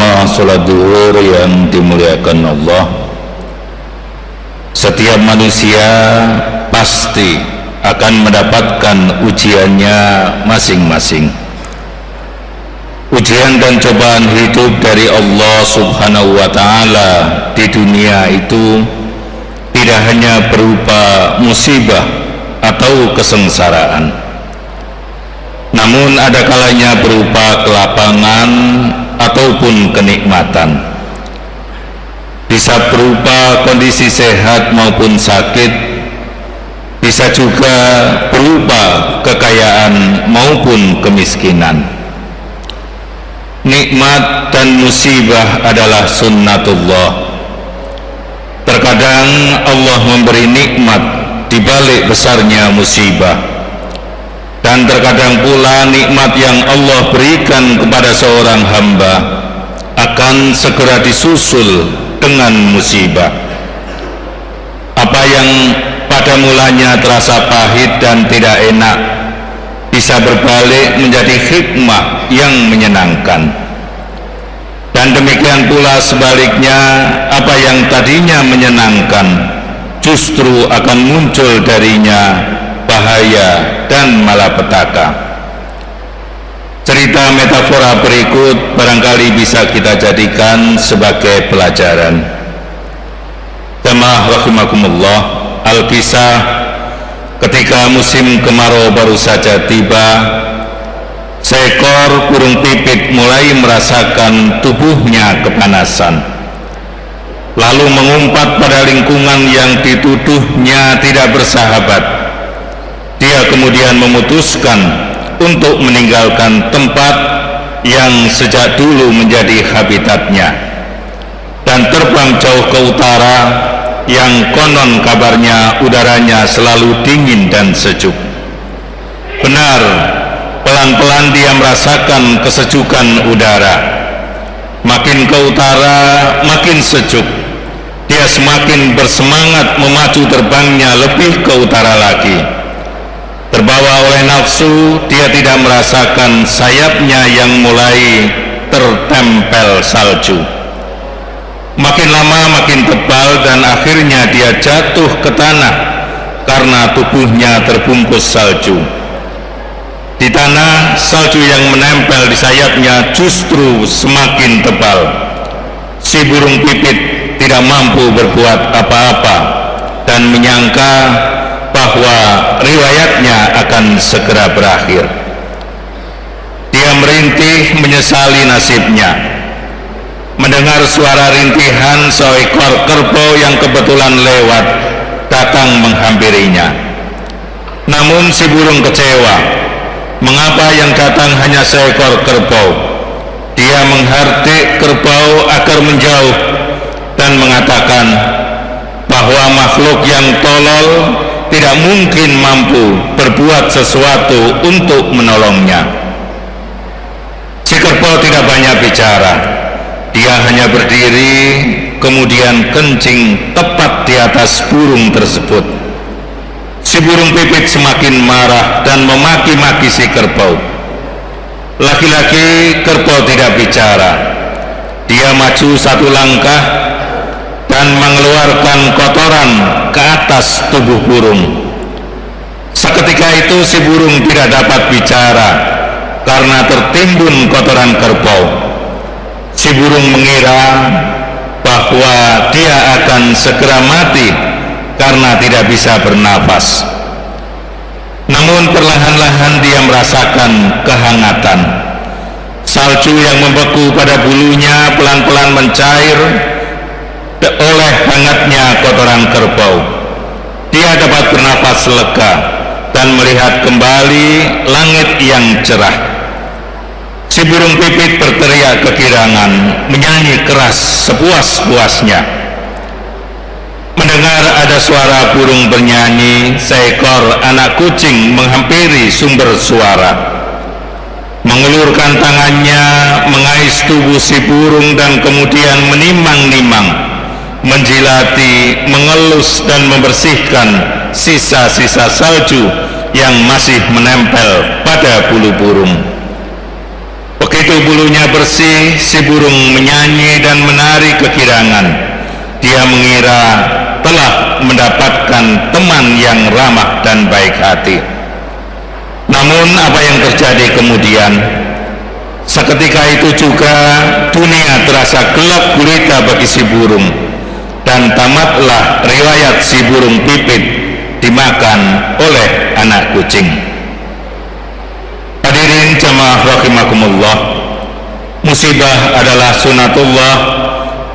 jamaah sholat zuhur yang dimuliakan Allah, setiap manusia pasti akan mendapatkan ujiannya masing-masing. Ujian dan cobaan hidup dari Allah Subhanahu wa Ta'ala di dunia itu tidak hanya berupa musibah atau kesengsaraan, namun ada kalanya berupa kelapangan ataupun kenikmatan. Bisa berupa kondisi sehat maupun sakit, bisa juga berupa kekayaan maupun kemiskinan. Nikmat dan musibah adalah sunnatullah. Terkadang Allah memberi nikmat di balik besarnya musibah, dan terkadang pula nikmat yang Allah berikan kepada seorang hamba akan segera disusul dengan musibah. Apa yang pada mulanya terasa pahit dan tidak enak bisa berbalik menjadi hikmah yang menyenangkan. Dan demikian pula sebaliknya, apa yang tadinya menyenangkan justru akan muncul darinya bahaya dan malapetaka. Cerita metafora berikut barangkali bisa kita jadikan sebagai pelajaran. Jamaah rahimakumullah, Al-Kisah ketika musim kemarau baru saja tiba, seekor burung pipit mulai merasakan tubuhnya kepanasan, lalu mengumpat pada lingkungan yang dituduhnya tidak bersahabat. Dia kemudian memutuskan untuk meninggalkan tempat yang sejak dulu menjadi habitatnya dan terbang jauh ke utara yang konon kabarnya udaranya selalu dingin dan sejuk. Benar, pelan-pelan dia merasakan kesejukan udara. Makin ke utara, makin sejuk. Dia semakin bersemangat memacu terbangnya lebih ke utara lagi. Terbawa oleh nafsu, dia tidak merasakan sayapnya yang mulai tertempel salju. Makin lama makin tebal dan akhirnya dia jatuh ke tanah karena tubuhnya terbungkus salju. Di tanah, salju yang menempel di sayapnya justru semakin tebal. Si burung pipit tidak mampu berbuat apa-apa dan menyangka bahwa riwayatnya akan segera berakhir. Dia merintih menyesali nasibnya. Mendengar suara rintihan seekor kerbau yang kebetulan lewat datang menghampirinya. Namun si burung kecewa. Mengapa yang datang hanya seekor kerbau? Dia menghardik kerbau agar menjauh dan mengatakan bahwa makhluk yang tolol tidak mungkin mampu berbuat sesuatu untuk menolongnya. Si kerbau tidak banyak bicara. Dia hanya berdiri, kemudian kencing tepat di atas burung tersebut. Si burung pipit semakin marah dan memaki-maki si kerbau. Lagi-lagi kerbau tidak bicara. Dia maju satu langkah dan mengeluarkan kotoran ke atas tubuh burung. Seketika itu si burung tidak dapat bicara karena tertimbun kotoran kerbau. Si burung mengira bahwa dia akan segera mati karena tidak bisa bernafas. Namun perlahan-lahan dia merasakan kehangatan. Salju yang membeku pada bulunya pelan-pelan mencair oleh hangatnya kotoran kerbau. Dia dapat bernafas lega dan melihat kembali langit yang cerah. Si burung pipit berteriak kegirangan, menyanyi keras sepuas-puasnya. Mendengar ada suara burung bernyanyi, seekor anak kucing menghampiri sumber suara. Mengulurkan tangannya, mengais tubuh si burung dan kemudian menimang-nimang, menjilati, mengelus dan membersihkan sisa-sisa salju yang masih menempel pada bulu burung. Begitu bulunya bersih, si burung menyanyi dan menari kekirangan. Dia mengira telah mendapatkan teman yang ramah dan baik hati. Namun apa yang terjadi kemudian? Seketika itu juga dunia terasa gelap gulita bagi si burung, dan tamatlah riwayat si burung pipit dimakan oleh anak kucing. Hadirin jamaah rahimakumullah, musibah adalah sunatullah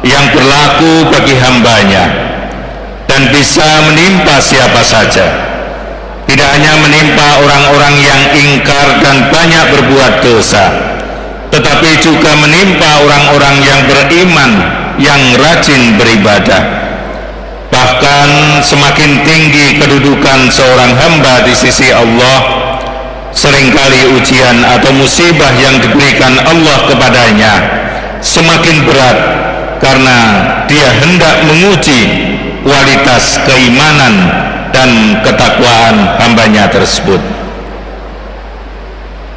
yang berlaku bagi hambanya dan bisa menimpa siapa saja. Tidak hanya menimpa orang-orang yang ingkar dan banyak berbuat dosa, tetapi juga menimpa orang-orang yang beriman, yang rajin beribadah. Bahkan semakin tinggi kedudukan seorang hamba di sisi Allah, seringkali ujian atau musibah yang diberikan Allah kepadanya semakin berat, karena dia hendak menguji kualitas keimanan dan ketakwaan hambanya tersebut.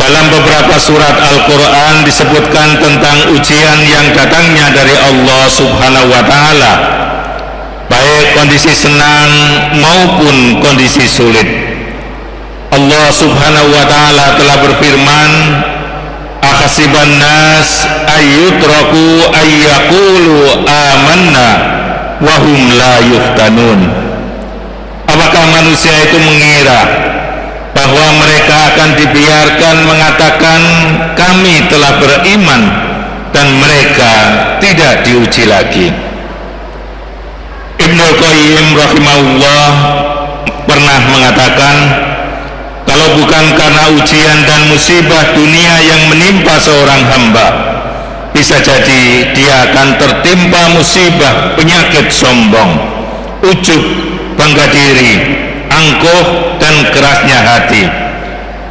Dalam beberapa surat Al-Quran disebutkan tentang ujian yang datangnya dari Allah Subhanahu wa Ta'ala, baik kondisi senang maupun kondisi sulit. Allah Subhanahu wa Ta'ala telah berfirman, "Ahasiban nas ayyutraku ayyaqulu amanna wa hum la yuftanun." Apakah manusia itu mengira bahwa mereka akan dibiarkan mengatakan kami telah beriman dan mereka tidak diuji lagi? Ibnu Qayyim rahimahullah pernah mengatakan, kalau bukan karena ujian dan musibah dunia yang menimpa seorang hamba, bisa jadi dia akan tertimpa musibah penyakit sombong, ujub, bangga diri, angkuh dan kerasnya hati,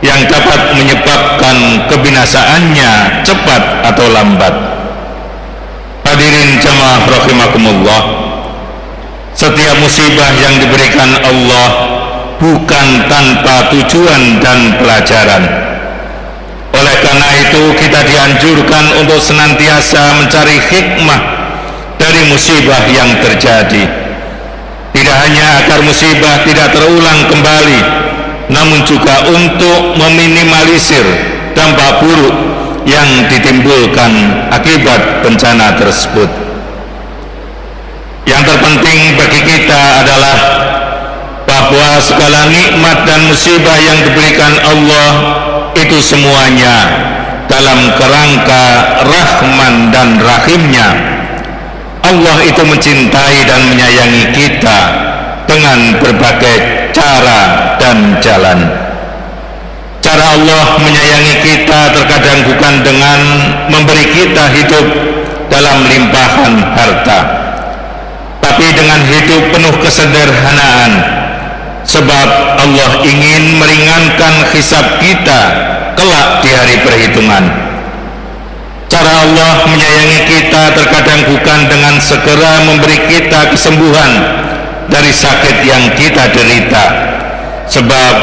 yang dapat menyebabkan kebinasaannya cepat atau lambat. Hadirin jamaah rahimakumullah, setiap musibah yang diberikan Allah bukan tanpa tujuan dan pelajaran. Oleh karena itu kita dianjurkan untuk senantiasa mencari hikmah dari musibah yang terjadi. Tidak hanya agar musibah tidak terulang kembali, namun juga untuk meminimalisir dampak buruk yang ditimbulkan akibat bencana tersebut. Yang terpenting bagi kita adalah bahwa segala nikmat dan musibah yang diberikan Allah itu semuanya dalam kerangka Rahman dan Rahimnya. Allah itu mencintai dan menyayangi kita dengan berbagai cara dan jalan. Cara Allah menyayangi kita terkadang bukan dengan memberi kita hidup dalam limpahan harta, tapi dengan hidup penuh kesederhanaan, sebab Allah ingin meringankan hisab kita kelak di hari perhitungan. Cara Allah menyayangi kita terkadang bukan dengan segera memberi kita kesembuhan dari sakit yang kita derita, sebab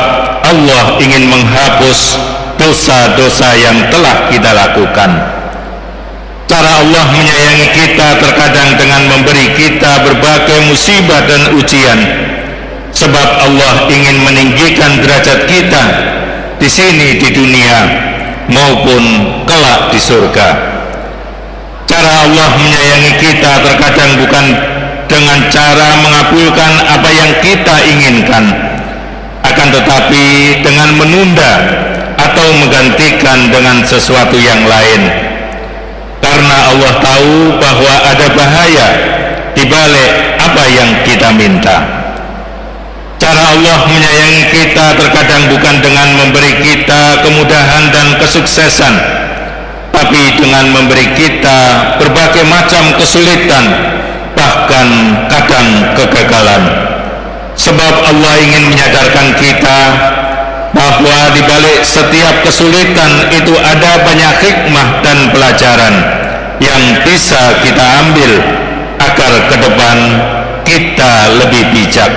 Allah ingin menghapus dosa-dosa yang telah kita lakukan. Cara Allah menyayangi kita terkadang dengan memberi kita berbagai musibah dan ujian, sebab Allah ingin meninggikan derajat kita di sini di dunia maupun kelak di surga. Cara Allah menyayangi kita terkadang bukan dengan cara mengabulkan apa yang kita inginkan, akan tetapi dengan menunda atau menggantikan dengan sesuatu yang lain, karena Allah tahu bahwa ada bahaya di balik apa yang kita minta. Cara Allah menyayangi kita terkadang bukan dengan memberi kita kemudahan dan kesuksesan, tapi dengan memberi kita berbagai macam kesulitan, bahkan kadang kegagalan. Sebab Allah ingin menyadarkan kita bahwa di balik setiap kesulitan itu ada banyak hikmah dan pelajaran yang bisa kita ambil agar ke depan kita lebih bijak.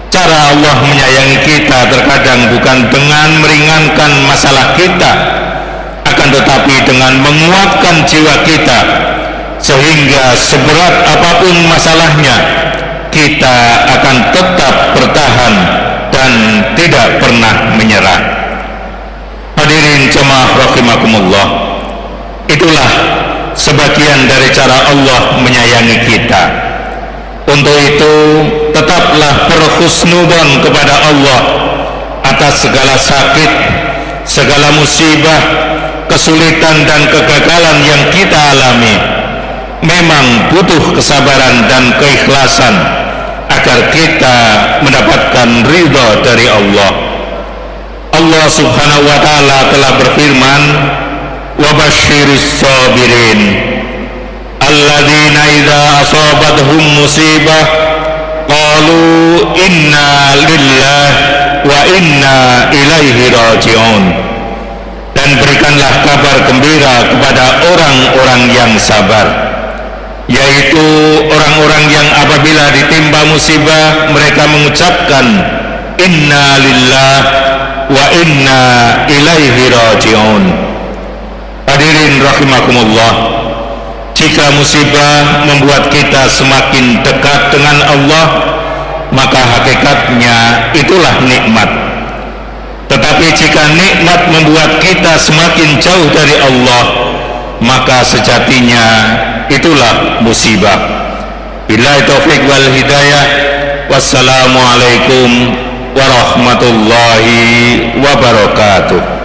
Cara Allah menyayangi kita terkadang bukan dengan meringankan masalah kita, akan akan tetapi dengan menguatkan jiwa kita, sehingga seberat apapun masalahnya kita akan tetap bertahan dan tidak pernah menyerah. Hadirin jemaah rahimakumullah, itulah sebagian dari cara Allah menyayangi kita. Untuk itu tetaplah berhusnudzon kepada Allah atas segala sakit, segala musibah, kesulitan dan kegagalan yang kita alami. Memang butuh kesabaran dan keikhlasan agar kita mendapatkan ridha dari Allah. Allah Subhanahu wa taala telah berfirman, "Wa basyiris sabirin alladzina idza asabathum musibah qalu inna lillahi wa inna ilaihi raji'un." Dan berikanlah kabar gembira kepada orang-orang yang sabar, yaitu orang-orang yang apabila ditimpa musibah mereka mengucapkan inna lillahi wa inna ilaihi raji'un. Hadirin rahimakumullah, jika musibah membuat kita semakin dekat dengan Allah, maka hakikatnya itulah nikmat. Tetapi jika nikmat membuat kita semakin jauh dari Allah, maka sejatinya itulah musibah. Billahi taufiq wal hidayah. Wassalamualaikum warahmatullahi wabarakatuh.